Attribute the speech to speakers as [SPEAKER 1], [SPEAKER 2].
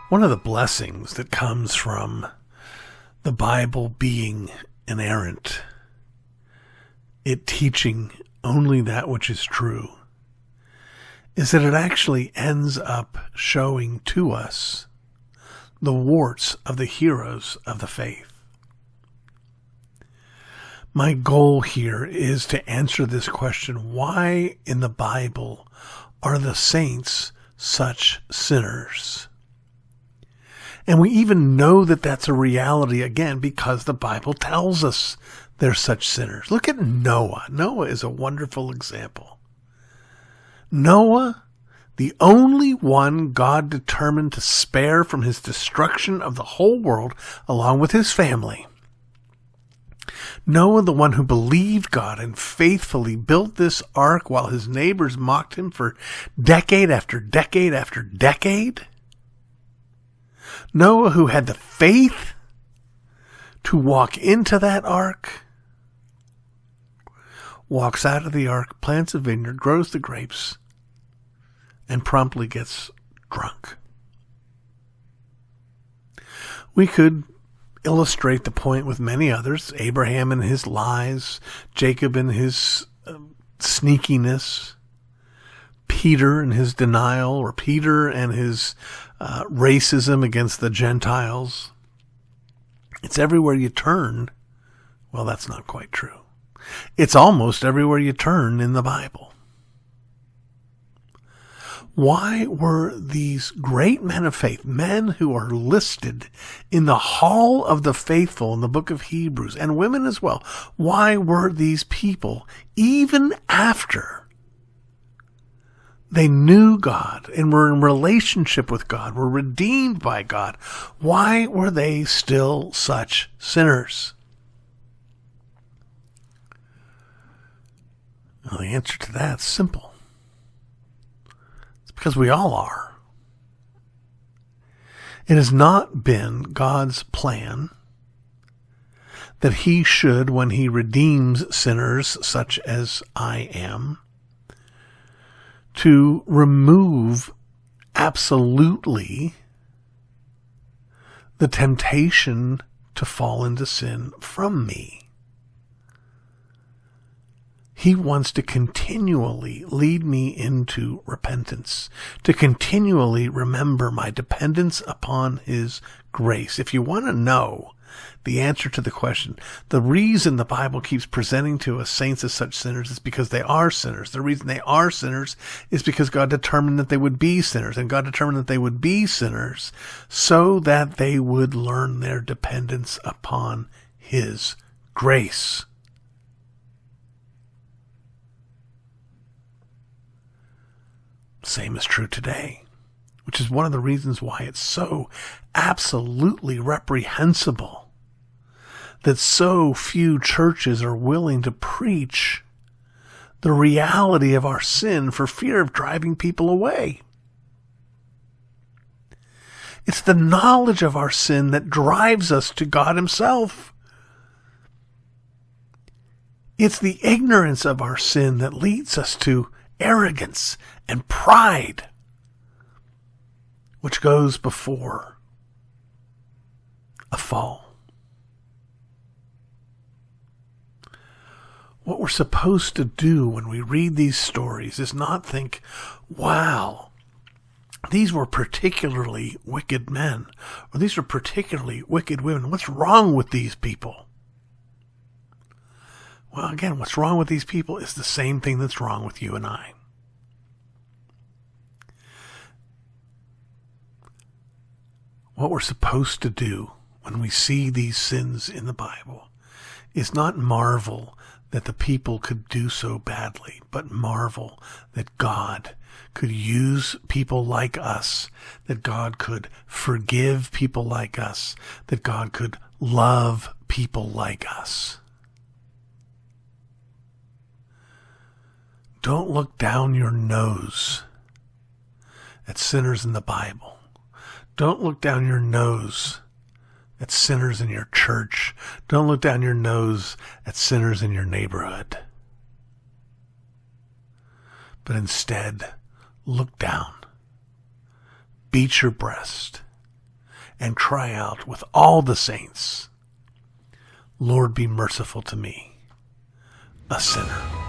[SPEAKER 1] One of the blessings that comes from the Bible being inerrant, it teaching only that which is true, is that it actually ends up showing to us the warts of the heroes of the faith. My goal here is to answer this question: why in the Bible are the saints such sinners? And we even know that that's a reality, again, because the Bible tells us they're such sinners. Look at Noah. Noah is a wonderful example. Noah, the only one God determined to spare from his destruction of the whole world, along with his family. Noah, the one who believed God and faithfully built this ark while his neighbors mocked him for decade after decade after decade. Noah, who had the faith to walk into that ark, walks out of the ark, plants a vineyard, grows the grapes, and promptly gets drunk. We could illustrate the point with many others: Abraham and his lies, Jacob and his sneakiness, Peter and his denial, or Peter and his racism against the Gentiles. It's everywhere you turn. Well, that's not quite true. It's almost everywhere you turn in the Bible. Why were these great men of faith, men who are listed in the Hall of the Faithful in the book of Hebrews, and women as well, why were these people, even after they knew God and were in relationship with God, were redeemed by God, why were they still such sinners? Well, the answer to that's simple. It's because we all are. It has not been God's plan that he should, when he redeems sinners such as I am, to remove absolutely the temptation to fall into sin from me. He wants to continually lead me into repentance, to continually remember my dependence upon his grace. If you want to know the answer to the question, the reason the Bible keeps presenting to us saints as such sinners is because they are sinners. The reason they are sinners is because God determined that they would be sinners, and God determined that they would be sinners so that they would learn their dependence upon his grace. Same is true today, which is one of the reasons why it's so absolutely reprehensible that so few churches are willing to preach the reality of our sin for fear of driving people away. It's the knowledge of our sin that drives us to God himself. It's the ignorance of our sin that leads us to arrogance and pride, which goes before a fall. What we're supposed to do when we read these stories is not think, wow, these were particularly wicked men, or these are particularly wicked women. What's wrong with these people? Well, again, what's wrong with these people is the same thing that's wrong with you and I. What we're supposed to do when we see these sins in the Bible is not marvel that the people could do so badly, but marvel that God could use people like us, that God could forgive people like us, that God could love people like us. Don't look down your nose at sinners in the Bible. Don't look down your nose at sinners in your church. Don't look down your nose at sinners in your neighborhood. But instead, look down, beat your breast, and cry out with all the saints, Lord, be merciful to me, a sinner.